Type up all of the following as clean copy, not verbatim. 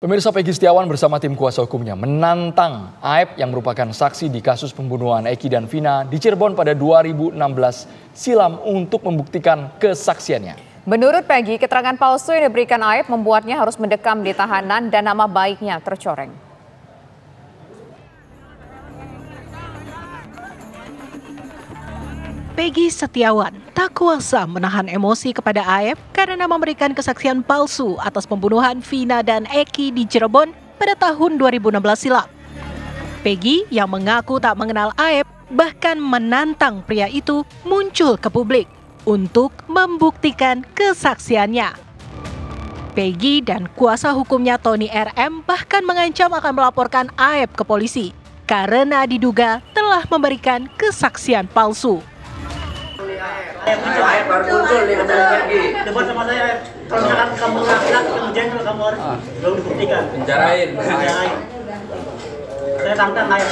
Pemirsa, Peggy Setiawan bersama tim kuasa hukumnya menantang Aep yang merupakan saksi di kasus pembunuhan Eki dan Vina di Cirebon pada 2016 silam untuk membuktikan kesaksiannya. Menurut Peggy, keterangan palsu yang diberikan Aep membuatnya harus mendekam di tahanan dan nama baiknya tercoreng. Peggy Setiawan tak kuasa menahan emosi kepada Aep karena memberikan kesaksian palsu atas pembunuhan Vina dan Eki di Cirebon pada tahun 2016 silam. Peggy yang mengaku tak mengenal Aep bahkan menantang pria itu muncul ke publik untuk membuktikan kesaksiannya. Peggy dan kuasa hukumnya Tony RM bahkan mengancam akan melaporkan Aep ke polisi karena diduga telah memberikan kesaksian palsu. Aep baru muncul nih katanya Peggy. Debat sama saya, kalau misalkan kamu laki-laki, kamu jengkel, kamu harus belum dibuktikan. Penjarain. Saya tantang Aep,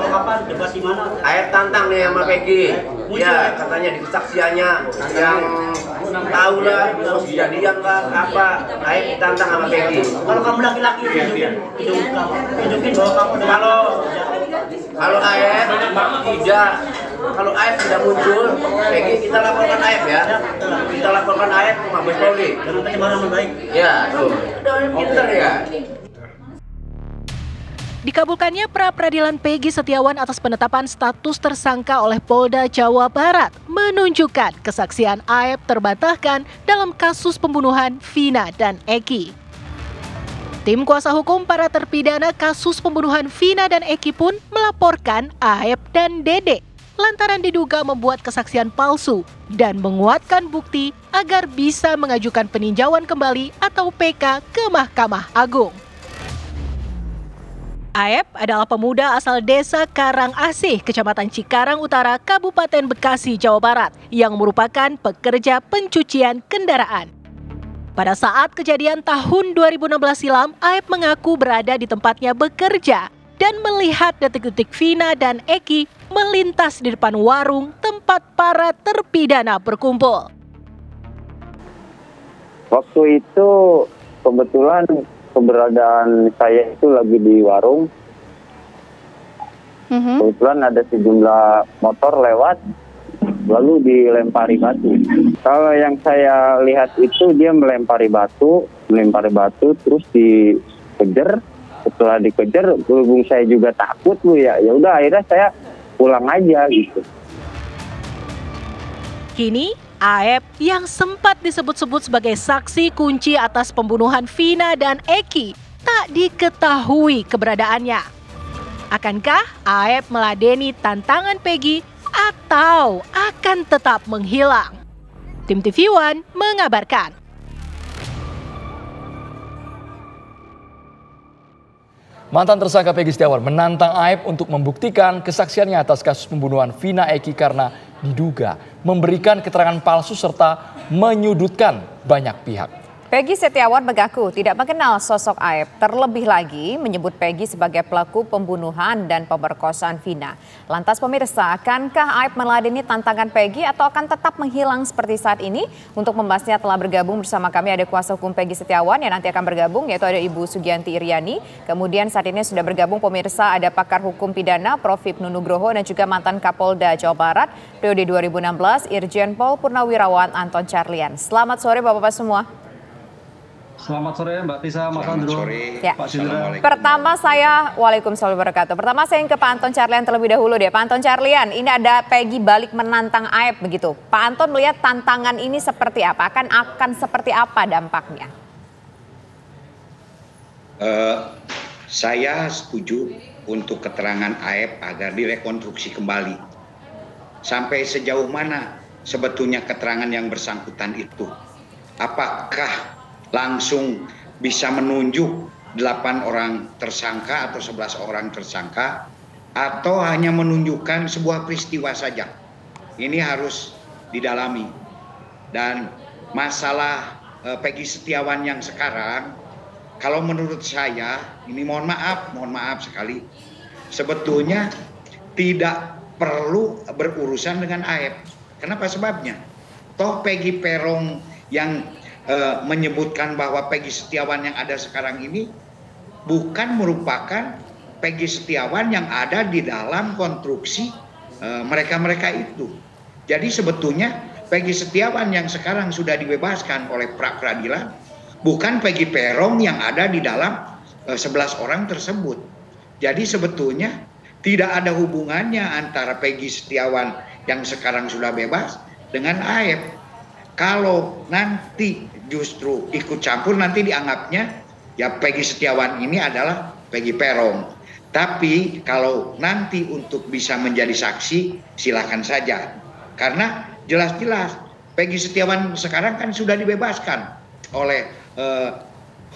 kapan debat di mana? Aep tantang nih sama Peggy. Ya katanya di kesaksiannya yang tahu lah, terus kejadian lah apa. Aep tantang sama Peggy. Kalau kamu laki-laki, tunjukin bahwa kamu Kalau Aep tidak. Kalau Aep tidak muncul, Peggy kita laporkan Aep ya. Kita laporkan Aep ke Mabes Polri. Jangan pencemaran baik. Ya, tuh. Udah pinter ya. Dikabulkannya pra-peradilan Peggy Setiawan atas penetapan status tersangka oleh Polda Jawa Barat menunjukkan kesaksian Aep terbantahkan dalam kasus pembunuhan Vina dan Eki. Tim kuasa hukum para terpidana kasus pembunuhan Vina dan Eki pun melaporkan Aep dan Dede lantaran diduga membuat kesaksian palsu dan menguatkan bukti agar bisa mengajukan peninjauan kembali atau PK ke Mahkamah Agung. Aep adalah pemuda asal desa Karangasih, Kecamatan Cikarang Utara, Kabupaten Bekasi, Jawa Barat, yang merupakan pekerja pencucian kendaraan. Pada saat kejadian tahun 2016 silam, Aep mengaku berada di tempatnya bekerja dan melihat detik-detik Vina dan Eki melintas di depan warung tempat para terpidana berkumpul. Waktu itu kebetulan keberadaan saya itu lagi di warung. Kebetulan ada sejumlah motor lewat, lalu dilempari batu. Kalau yang saya lihat itu dia melempari batu, terus dikejar. Setelah dikejar, berhubung saya juga takut ya udah akhirnya saya pulang aja gitu. Kini Aep yang sempat disebut-sebut sebagai saksi kunci atas pembunuhan Vina dan Eki tak diketahui keberadaannya. Akankah Aep meladeni tantangan Peggy atau akan tetap menghilang? Tim TV One mengabarkan. Mantan tersangka Peggy Setiawan menantang Aep untuk membuktikan kesaksiannya atas kasus pembunuhan Vina Eki karena diduga memberikan keterangan palsu serta menyudutkan banyak pihak. Peggy Setiawan mengaku tidak mengenal sosok Aep, terlebih lagi menyebut Peggy sebagai pelaku pembunuhan dan pemerkosaan Vina. Lantas pemirsa, akankah Aep meladeni tantangan Peggy atau akan tetap menghilang seperti saat ini? Untuk membahasnya telah bergabung bersama kami ada kuasa hukum Peggy Setiawan yang nanti akan bergabung, yaitu ada Ibu Sugianti Iryani. Kemudian saat ini sudah bergabung pemirsa ada pakar hukum pidana Prof. Hipnu Nugroho dan juga mantan Kapolda Jawa Barat periode 2016 Irjen Pol Purnawirawan Anton Carlyan. Selamat sore Bapak-Bapak semua. Selamat sore Mbak Tisa, Mas Andro, ya. Pak Sindra. Pertama saya, waalaikumsalam warahmatullahi wabarakatuh. Pertama saya ke Pak Anton Carlyan terlebih dahulu deh. Pak Anton Carlyan, ini ada Peggy balik menantang Aep begitu. Pak Anton melihat tantangan ini seperti apa? Akan seperti apa dampaknya? Saya setuju untuk keterangan Aep agar direkonstruksi kembali. Sampai sejauh mana sebetulnya keterangan yang bersangkutan itu? Apakah langsung bisa menunjuk 8 orang tersangka atau 11 orang tersangka, atau hanya menunjukkan sebuah peristiwa saja? Ini harus didalami. Dan masalah Peggy Setiawan yang sekarang, kalau menurut saya, ini mohon maaf sekali, sebetulnya tidak perlu berurusan dengan Aep. Kenapa sebabnya? Toh Peggy Peron yang menyebutkan bahwa Peggy Setiawan yang ada sekarang ini bukan merupakan Peggy Setiawan yang ada di dalam konstruksi mereka-mereka itu. Jadi sebetulnya Peggy Setiawan yang sekarang sudah dibebaskan oleh pra-peradilan bukan Peggy Peron yang ada di dalam 11 orang tersebut. Jadi sebetulnya tidak ada hubungannya antara Peggy Setiawan yang sekarang sudah bebas dengan Aep. Kalau nanti justru ikut campur, nanti dianggapnya ya Peggy Setiawan ini adalah Peggy Peron. Tapi kalau nanti untuk bisa menjadi saksi, silakan saja. Karena jelas-jelas Peggy Setiawan sekarang kan sudah dibebaskan oleh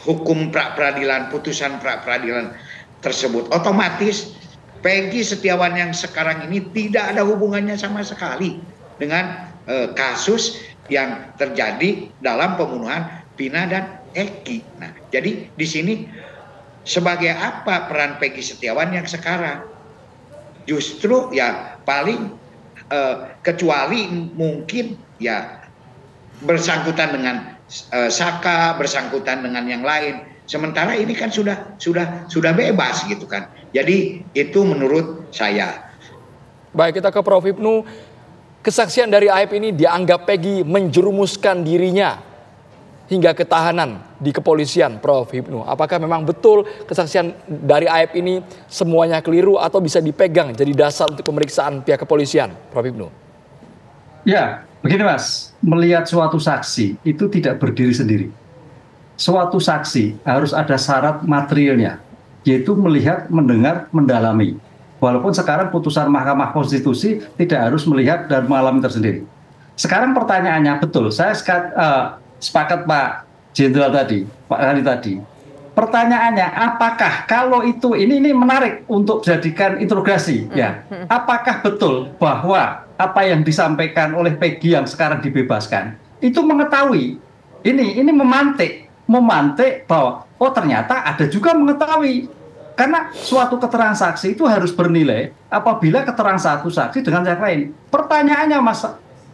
hukum pra-peradilan, putusan pra-peradilan tersebut. Otomatis Peggy Setiawan yang sekarang ini tidak ada hubungannya sama sekali dengan kasus yang terjadi dalam pembunuhan Vina dan Eki. Nah, jadi di sini sebagai apa peran Peggy Setiawan yang sekarang? Justru ya paling kecuali mungkin ya bersangkutan dengan Saka, bersangkutan dengan yang lain. Sementara ini kan sudah bebas gitu kan. Jadi itu menurut saya. Baik, kita ke Prof. Hipnu. Kesaksian dari Aep ini dianggap Peggy menjerumuskan dirinya hingga ketahanan di kepolisian, Prof. Hipnu. Apakah memang betul kesaksian dari Aep ini semuanya keliru atau bisa dipegang jadi dasar untuk pemeriksaan pihak kepolisian, Prof. Hipnu? Ya, begini Mas, melihat suatu saksi itu tidak berdiri sendiri. Suatu saksi harus ada syarat materialnya, yaitu melihat, mendengar, mendalami. Walaupun sekarang putusan Mahkamah Konstitusi tidak harus melihat dan mengalami tersendiri. Sekarang pertanyaannya, betul, saya sepakat Pak Jenderal tadi, Pak Hari tadi. Pertanyaannya, apakah kalau itu, ini menarik untuk jadikan interogasi, ya. Apakah betul bahwa apa yang disampaikan oleh Peggy yang sekarang dibebaskan, itu mengetahui, ini memantik bahwa, oh ternyata ada juga mengetahui. Karena suatu keterangan saksi itu harus bernilai apabila keterangan satu saksi dengan yang lain. Pertanyaannya Mas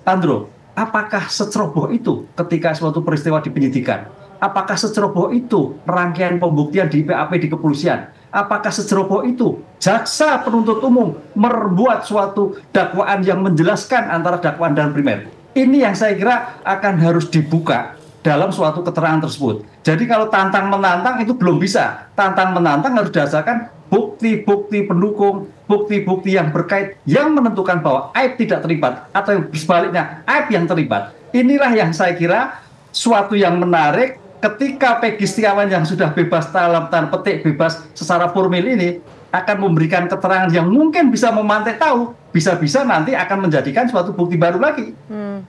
Andro, apakah seceroboh itu ketika suatu peristiwa di penyidikan? Apakah seceroboh itu rangkaian pembuktian di PAP di kepolisian? Apakah seceroboh itu jaksa penuntut umum membuat suatu dakwaan yang menjelaskan antara dakwaan dan primer? Ini yang saya kira akan harus dibuka dalam suatu keterangan tersebut. Jadi kalau tantang-menantang itu belum bisa. Tantang-menantang harus berdasarkan bukti-bukti pendukung, bukti-bukti yang berkait, yang menentukan bahwa Aep tidak terlibat, atau sebaliknya Aep yang terlibat. Inilah yang saya kira suatu yang menarik ketika Peggy Setiawan yang sudah bebas dalam tanda petik bebas secara formil ini akan memberikan keterangan yang mungkin bisa memantik tahu, bisa-bisa nanti akan menjadikan suatu bukti baru lagi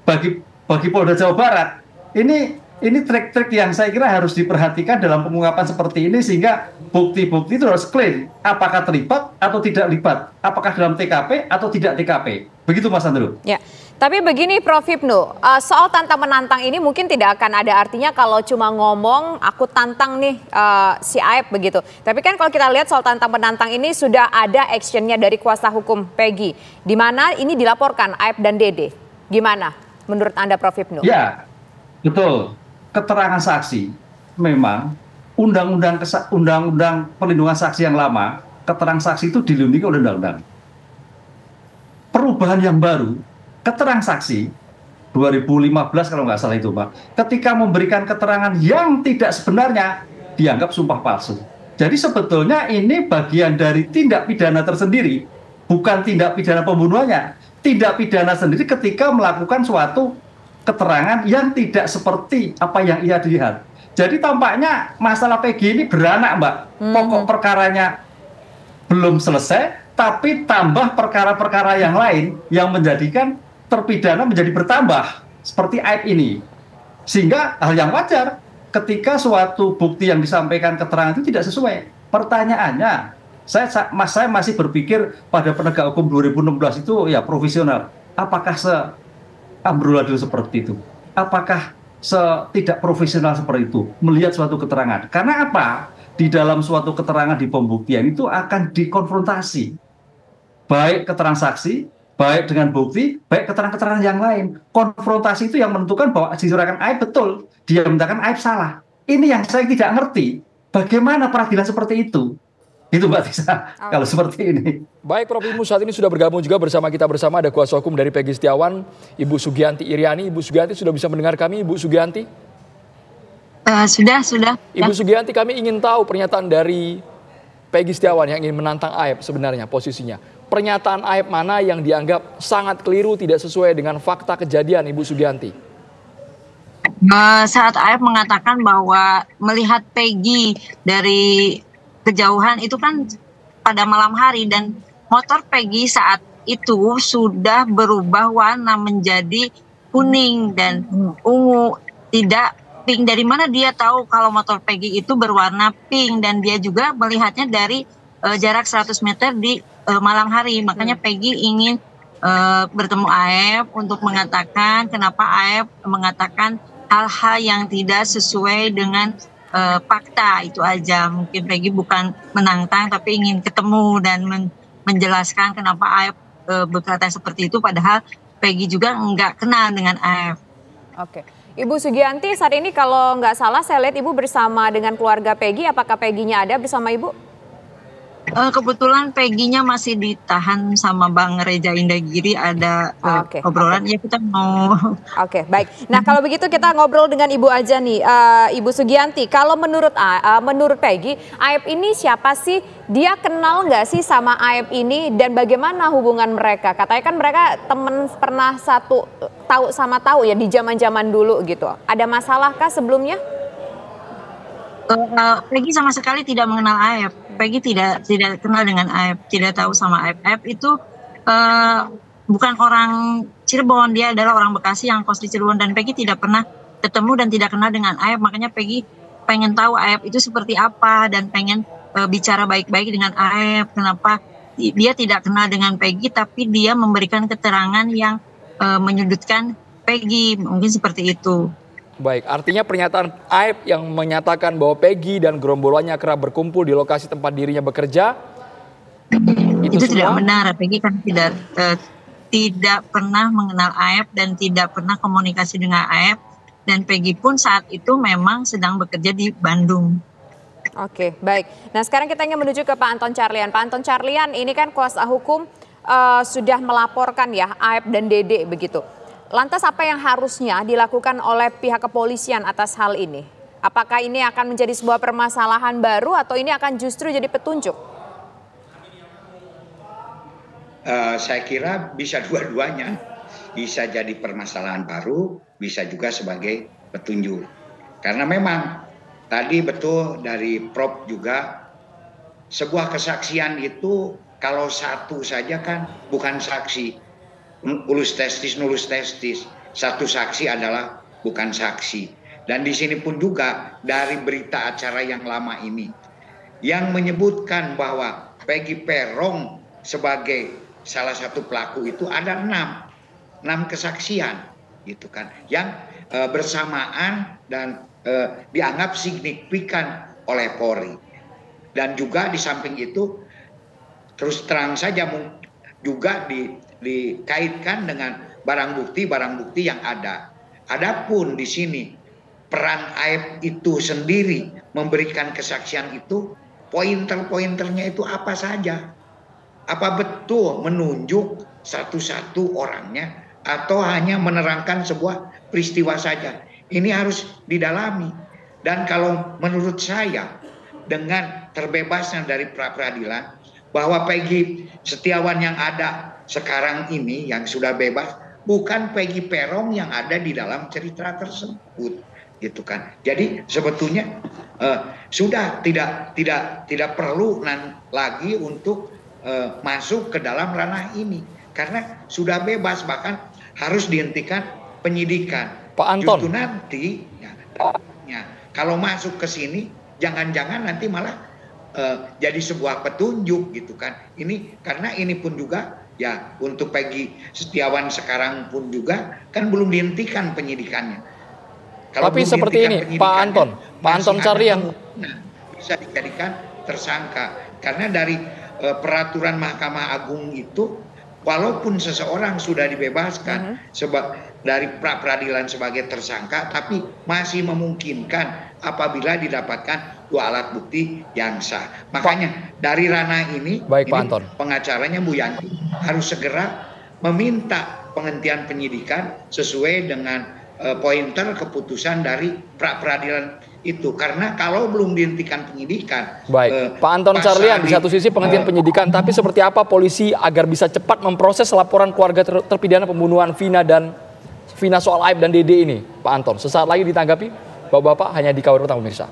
bagi Polda Jawa Barat. Ini trik-trik yang saya kira harus diperhatikan dalam pengungkapan seperti ini sehingga bukti-bukti itu harus clear. Apakah terlibat atau tidak terlibat? Apakah dalam TKP atau tidak TKP? Begitu Mas Andrew. Ya, tapi begini Prof. Hipnu, soal tantang-menantang ini mungkin tidak akan ada artinya kalau cuma ngomong aku tantang nih si Aep begitu. Tapi kan kalau kita lihat soal tantang-menantang ini sudah ada actionnya dari kuasa hukum Peggy. Di mana ini dilaporkan Aep dan Dede. Gimana menurut Anda Prof. Hipnu? Ya, betul. Keterangan saksi memang undang-undang perlindungan saksi yang lama, keterangan saksi itu dilindungi oleh undang-undang. Perubahan yang baru, keterangan saksi 2015 kalau nggak salah itu Pak, ketika memberikan keterangan yang tidak sebenarnya dianggap sumpah palsu. Jadi sebetulnya ini bagian dari tindak pidana tersendiri, bukan tindak pidana pembunuhannya. Tindak pidana sendiri ketika melakukan suatu keterangan yang tidak seperti apa yang ia lihat. Jadi tampaknya masalah Peggy ini beranak Mbak. Pokok perkaranya belum selesai, tapi tambah perkara-perkara yang lain yang menjadikan terpidana menjadi bertambah. Seperti Aep ini. Sehingga hal yang wajar ketika suatu bukti yang disampaikan keterangan itu tidak sesuai. Pertanyaannya, saya masih berpikir pada penegak hukum 2016 itu ya profesional. Apakah amburadul seperti itu? Apakah tidak profesional seperti itu melihat suatu keterangan? Karena apa? Di dalam suatu keterangan di pembuktian itu akan dikonfrontasi baik keterangan saksi, baik dengan bukti, baik keterangan-keterangan yang lain. Konfrontasi itu yang menentukan bahwa dicurahkan Aib betul, dia menyatakan Aib salah. Ini yang saya tidak ngerti. Bagaimana peradilan seperti itu? Itu Mbak Tisa, kalau seperti ini. Baik Prof Imu, saat ini sudah bergabung juga bersama kita ada kuasa hukum dari Peggy Setiawan, Ibu Sugianti Iriani. Ibu Sugianti sudah bisa mendengar kami, Ibu Sugianti? Sudah. Ibu Sugianti, kami ingin tahu pernyataan dari Peggy Setiawan yang ingin menantang Aib sebenarnya posisinya. Pernyataan Aib mana yang dianggap sangat keliru, tidak sesuai dengan fakta kejadian, Ibu Sugianti? Saat Aib mengatakan bahwa melihat Peggy dari kejauhan itu kan pada malam hari, dan motor Peggy saat itu sudah berubah warna menjadi kuning dan ungu, tidak pink. Dari mana dia tahu kalau motor Peggy itu berwarna pink, dan dia juga melihatnya dari jarak 100 meter di malam hari. Makanya Peggy ingin bertemu Aib untuk mengatakan kenapa Aib mengatakan hal-hal yang tidak sesuai dengan fakta. Itu aja. Mungkin Peggy bukan menantang tapi ingin ketemu dan menjelaskan kenapa Aib berkata seperti itu, padahal Peggy juga nggak kenal dengan Aib. Oke. Ibu Sugianti, saat ini kalau nggak salah saya lihat Ibu bersama dengan keluarga Peggy. Apakah Peggy-nya ada bersama Ibu? Kebetulan Peggy-nya masih ditahan sama Bang Reza Indagiri, ada obrolan. Ya kita mau. Oke, baik. Nah kalau begitu kita ngobrol dengan Ibu aja nih, Ibu Sugianti. Kalau menurut Peggy, Aib ini siapa sih? Dia kenal nggak sih sama Aib ini, dan bagaimana hubungan mereka? Katanya kan mereka temen, pernah tahu ya di zaman-zaman dulu gitu. Ada masalahkah sebelumnya? Peggy sama sekali tidak mengenal Aib. Peggy tidak kenal dengan Aib, tidak tahu sama Aib. Aib itu bukan orang Cirebon, dia adalah orang Bekasi yang kos di Cirebon, dan Peggy tidak pernah ketemu dan tidak kenal dengan Aib. Makanya Peggy pengen tahu Aib itu seperti apa dan pengen bicara baik-baik dengan Aib. Kenapa dia tidak kenal dengan Peggy tapi dia memberikan keterangan yang menyudutkan Peggy, mungkin seperti itu. Baik, artinya pernyataan Aib yang menyatakan bahwa Peggy dan gerombolannya kerap berkumpul di lokasi tempat dirinya bekerja, itu tidak benar. Peggy kan tidak pernah mengenal Aib dan tidak pernah komunikasi dengan Aib, dan Peggy pun saat itu memang sedang bekerja di Bandung. Oke, baik. Nah sekarang kita ingin menuju ke Pak Anton Carlian. Pak Anton Carlian, ini kan kuasa hukum sudah melaporkan ya Aib dan Dede begitu. Lantas apa yang harusnya dilakukan oleh pihak kepolisian atas hal ini? Apakah ini akan menjadi sebuah permasalahan baru atau ini akan justru jadi petunjuk? Saya kira bisa dua-duanya. Bisa jadi permasalahan baru, bisa juga sebagai petunjuk. Karena memang tadi betul dari Prof juga, sebuah kesaksian itu kalau satu saja kan bukan saksi. Ulus testis, nulus testis. Satu saksi adalah bukan saksi. Dan di sini pun juga dari berita acara yang lama ini, yang menyebutkan bahwa Peggy Peron sebagai salah satu pelaku itu ada 6 kesaksian, gitu kan, yang bersamaan dan dianggap signifikan oleh Polri. Dan juga di samping itu terus terang saja juga dikaitkan dengan barang bukti yang ada. Adapun di sini peran Aib itu sendiri memberikan kesaksian itu, pointer-pointernya itu apa saja? Apa betul menunjuk satu-satu orangnya atau hanya menerangkan sebuah peristiwa saja? Ini harus didalami. Dan kalau menurut saya dengan terbebasnya dari pra-peradilan, bahwa Peggy Setiawan yang ada sekarang ini yang sudah bebas bukan Peggy Peron yang ada di dalam cerita tersebut, gitu kan. Jadi sebetulnya sudah tidak perlu lagi untuk masuk ke dalam ranah ini karena sudah bebas, bahkan harus dihentikan penyidikan. Pak Anton. Justru nanti kalau masuk ke sini jangan-jangan nanti malah jadi sebuah petunjuk, gitu kan. Ini karena ini pun juga ya untuk Peggy Setiawan sekarang pun juga kan belum dihentikan penyidikannya. Kalau tapi seperti ini Pak Anton Carlian bisa dijadikan tersangka karena dari peraturan Mahkamah Agung itu walaupun seseorang sudah dibebaskan dari pra-peradilan sebagai tersangka, tapi masih memungkinkan apabila didapatkan 2 alat bukti yang sah. Makanya dari ranah ini, pengacaranya Bu Yanti harus segera meminta penghentian penyidikan sesuai dengan pointer keputusan dari pra-peradilan itu, karena kalau belum dihentikan penyidikan. Baik, Pak Anton Carlyan, di satu sisi penghentian penyidikan, tapi seperti apa polisi agar bisa cepat memproses laporan keluarga terpidana pembunuhan Vina soal Aib dan Dede ini, Pak Anton? Sesaat lagi ditanggapi, Bapak-bapak, hanya di Kawir Petang pemirsa.